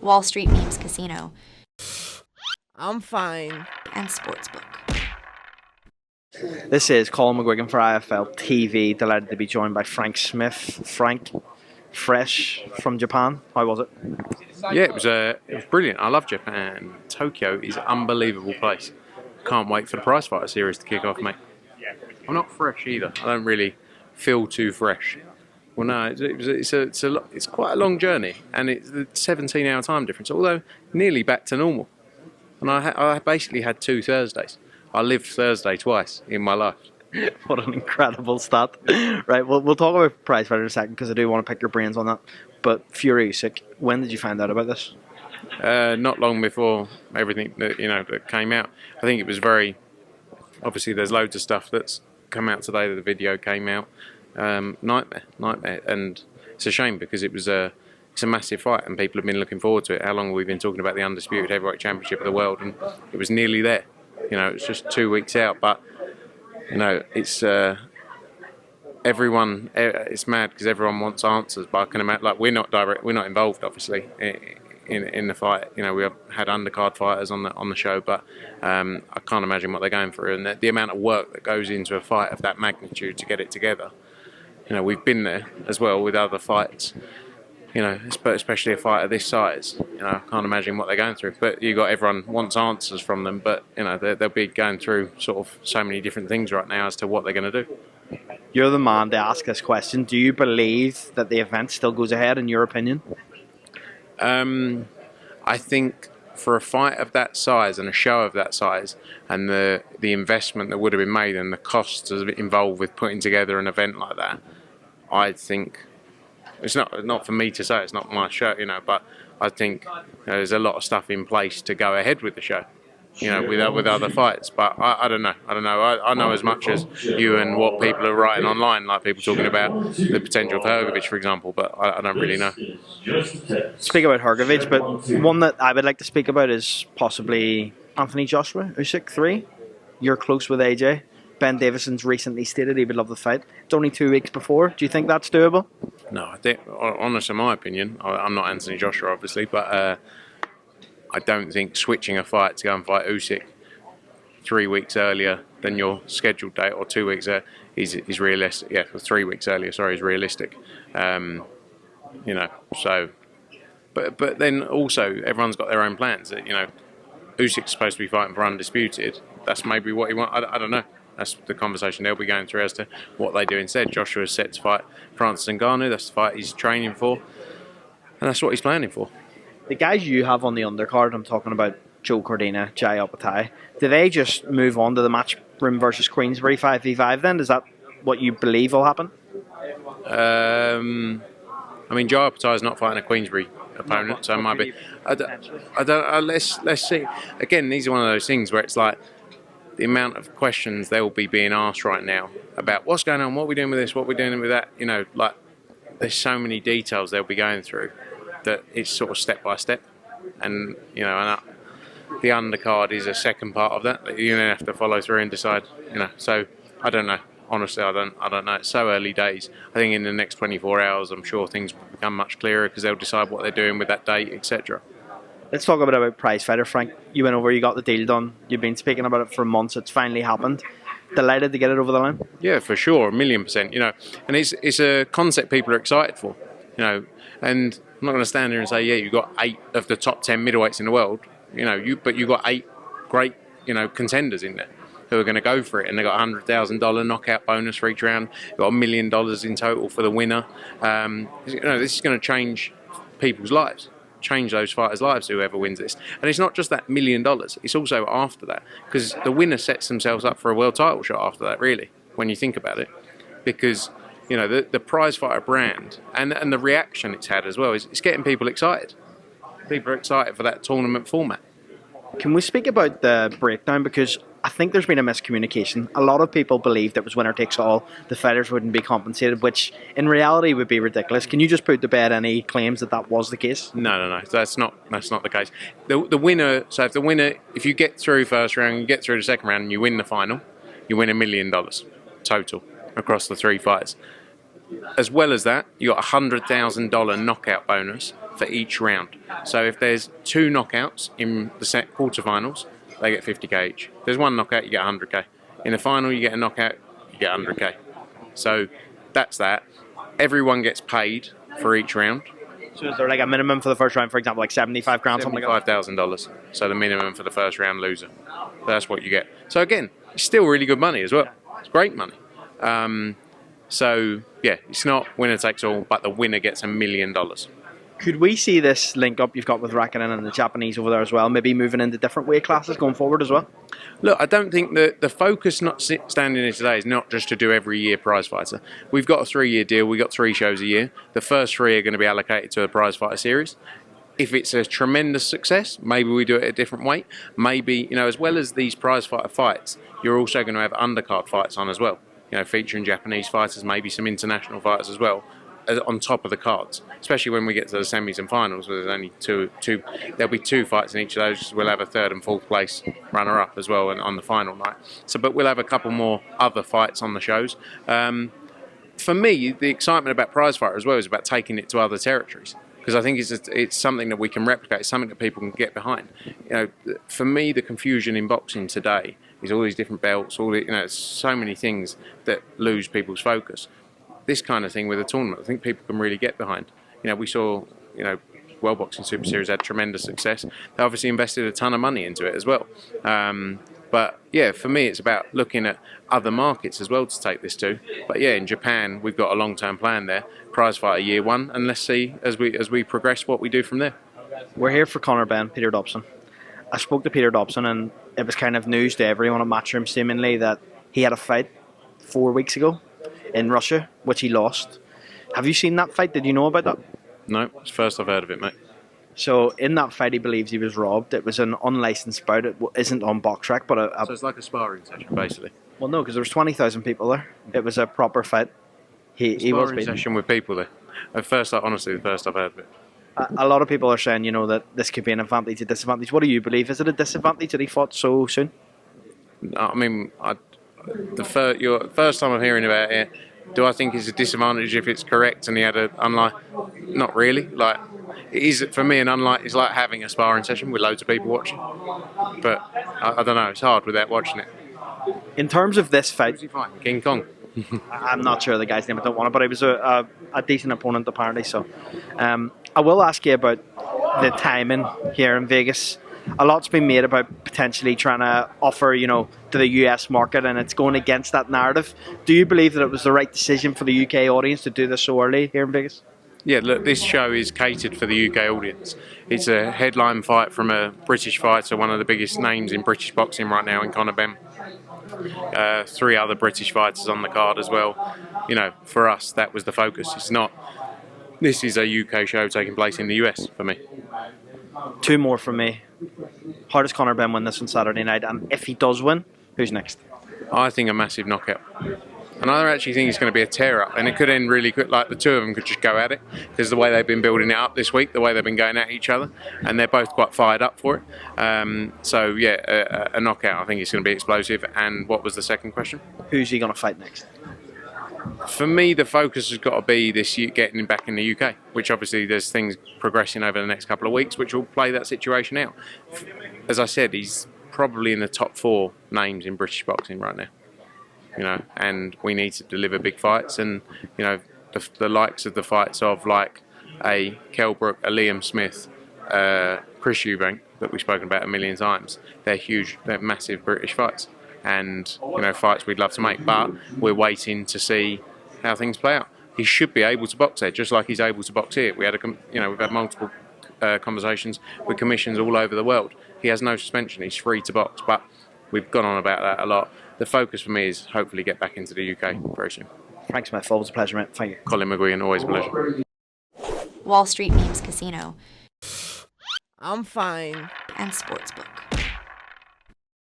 Wall Street Memes Casino, I'm fine. and Sportsbook. This is Colin McGuigan for IFL TV. Delighted to be joined by Frank Smith. Frank, fresh from Japan. How was it? Yeah, it was brilliant. I love Japan. Tokyo is an unbelievable place. Can't wait for the prize fighter series to kick off, mate. I'm not fresh either. I don't really feel too fresh. Well, no, it's quite a long journey, and it's a 17-hour time difference. Although nearly back to normal. And I basically had 2 Thursdays. I lived Thursday twice in my life. What an incredible stat. Right, we'll talk about prize fighter in a second because I do want to pick your brains on that. But Fury Usyk, when did you find out about this? Not long before everything that came out. I think it was obviously there's loads of stuff that's come out today that the video came out. Nightmare, and it's a shame because it's a massive fight and people have been looking forward to it. How long have we been talking about the undisputed heavyweight championship of the world, and it was nearly there. It's just 2 weeks out, but it's everyone. It's mad because everyone wants answers. But I can imagine, like, we're not involved, obviously, in the fight. We have had undercard fighters on the show, but I can't imagine what they're going through and the amount of work that goes into a fight of that magnitude to get it together. We've been there as well with other fights. Especially a fight of this size. I can't imagine what they're going through. But everyone wants answers from them. But they'll be going through sort of so many different things right now as to what they're going to do. You're the man to ask this question. Do you believe that the event still goes ahead, in your opinion? I think for a fight of that size and a show of that size, and the investment that would have been made and the costs involved with putting together an event like that, I think. It's not for me to say. It's not my show, but I think there's a lot of stuff in place to go ahead with the show, with other fights. But I don't know. I know as much as you and what people are writing online, like people talking about the potential of Hrgovic, for example. But I don't really know. Speak about Hrgovic, but one that I would like to speak about is possibly Anthony Joshua, Usyk 3. You're close with AJ. Ben Davison's recently stated he would love the fight. It's only 2 weeks before. Do you think that's doable? No, I think, honestly, in my opinion, I'm not Anthony Joshua, obviously, but I don't think switching a fight to go and fight Usyk 3 weeks earlier than your scheduled date, or 2 weeks is realistic. Yeah, 3 weeks earlier, sorry, is realistic. So, but then also everyone's got their own plans. Usyk's supposed to be fighting for undisputed. That's maybe what he wants. I don't know. That's the conversation they'll be going through as to what they do instead. Joshua's set to fight Francis Ngannou. That's the fight he's training for, and that's what he's planning for. The guys you have on the undercard, I'm talking about Joe Cordina, Jai Opetaia, do they just move on to the Matchroom versus Queensbury 5v5 then? Is that what you believe will happen? Jai Opetaia is not fighting a Queensbury opponent, so it might be. I don't. Let's see. Again, these are one of those things where it's like, the amount of questions they will be being asked right now about what's going on, what we're doing with this, what we're doing with that. There's so many details they'll be going through that it's sort of step by step, and the undercard is a second part of that you then have to follow through and decide. So I don't know. Honestly, I don't know. It's so early days. I think in the next 24 hours, I'm sure things will become much clearer because they'll decide what they're doing with that date, etc. Let's talk a bit about prize fighter, Frank. You went over, you got the deal done. You've been speaking about it for months. It's finally happened. Delighted to get it over the line? Yeah, for sure, 1,000,000%. And it's a concept people are excited for. And I'm not going to stand here and say, yeah, you've got 8 of the top 10 middleweights in the world. But you've got 8 great, contenders in there who are going to go for it, and they've got $100,000 knockout bonus for each round. You've got $1 million in total for the winner. This is going to change people's lives. Change those fighters' lives, whoever wins this. And it's not just that $1 million, it's also after that, because the winner sets themselves up for a world title shot after that, really, when you think about it, because the prize fighter brand and the reaction it's had as well it's getting people excited. People are excited for that tournament format. Can we speak about the breakdown? Because I think there's been a miscommunication. A lot of people believed it was winner takes all. The fighters wouldn't be compensated, which in reality would be ridiculous. Can you just put to bed any claims that was the case? No. That's not the case. The winner. So if you get through first round, you get through the second round, and you win the final, you win $1 million total across the 3 fights. As well as that, you got a $100,000 knockout bonus for each round. So if there's 2 knockouts in the set quarterfinals, they get 50k each. If there's 1 knockout, you get 100k. In the final, you get a knockout, you get 100k. So that's that. Everyone gets paid for each round. So is there like a minimum for the first round, for example, like 75 grand, something like that? $75,000. So the minimum for the first round loser. That's what you get. So again, it's still really good money as well. It's great money. So yeah, it's not winner takes all, but the winner gets $1 million. Could we see this link up you've got with Raikkonen and the Japanese over there as well, maybe moving into different weight classes going forward as well? Look, I don't think that the focus standing here today is not just to do every year prize fighter. We've got a 3-year deal. We've got 3 shows a year. The first 3 are going to be allocated to a prize fighter series. If it's a tremendous success, maybe we do it at a different weight. Maybe, as well as these prize fighter fights, you're also going to have undercard fights on as well. Featuring Japanese fighters, maybe some international fighters as well, on top of the cards, especially when we get to the semis and finals, where there's only two. There'll be 2 fights in each of those. We'll have a 3rd and 4th place runner-up as well on the final night. But we'll have a couple more other fights on the shows. For me, the excitement about prize fighter as well is about taking it to other territories, because I think it's something that we can replicate, something that people can get behind. For me, the confusion in boxing today is all these different belts, so many things that lose people's focus. This kind of thing with a tournament, I think people can really get behind. We saw, World Boxing Super Series had tremendous success. They obviously invested a ton of money into it as well. But yeah, for me, it's about looking at other markets as well to take this to. But yeah, in Japan, we've got a long-term plan there. Prize fighter year 1, and let's see as we progress what we do from there. We're here for Conor Ben, Peter Dobson. I spoke to Peter Dobson, and it was kind of news to everyone at Matchroom seemingly that he had a fight 4 weeks ago in Russia, which he lost. Have you seen that fight? Did you know about that? No, it's the first I've heard of it, mate. So in that fight, he believes he was robbed. It was an unlicensed bout. It isn't on box track, but so it's like a sparring session, basically. Well, no, because there was 20,000 people there. It was a proper fight. He was beaten. Session with people there. Honestly, the first I've heard of it. A lot of people are saying, that this could be an advantage, a disadvantage. What do you believe? Is it a disadvantage that he fought so soon? I mean, your first time I'm hearing about it, do I think it's a disadvantage if it's correct and he had not really. Like, it is, for me, it's like having a sparring session with loads of people watching. But I don't know, it's hard without watching it. In terms of this fight, Who's he fighting? King Kong? I'm not sure the guy's name, I don't want it, but he was a decent opponent apparently. So I will ask you about the timing here in Vegas. A lot's been made about potentially trying to offer, to the US market, and it's going against that narrative. Do you believe that it was the right decision for the UK audience to do this so early here in Vegas? Yeah, look, this show is catered for the UK audience. It's a headline fight from a British fighter, one of the biggest names in British boxing right now in Conor Ben. 3 other British fighters on the card as well. For us, that was the focus. This is a UK show taking place in the US for me. 2 more from me. How does Conor Ben win this on Saturday night? And if he does win, who's next? I think a massive knockout. And I actually think it's going to be a tear-up. And it could end really quick, like the 2 of them could just go at it. Because the way they've been building it up this week, the way they've been going at each other. And they're both quite fired up for it. So yeah, a knockout. I think it's going to be explosive. And what was the second question? Who's he going to fight next? For me, the focus has got to be this year getting him back in the UK, which obviously there's things progressing over the next couple of weeks which will play that situation out. As I said, he's probably in the top 4 names in British boxing right now, and we need to deliver big fights, and the likes of the fights of like a Kell Brook, a Liam Smith, Chris Eubank that we've spoken about a million times. They're huge, they're massive British fights. And fights we'd love to make, but we're waiting to see how things play out. He should be able to box there, just like he's able to box here. We've had multiple conversations with commissions all over the world. He has no suspension; he's free to box. But we've gone on about that a lot. The focus for me is hopefully get back into the UK very soon. Thanks, Matt. Always a pleasure, mate. Thank you. Colin McGuigan, always a pleasure. Wall Street Memes Casino I'm fine. and Sportsbook.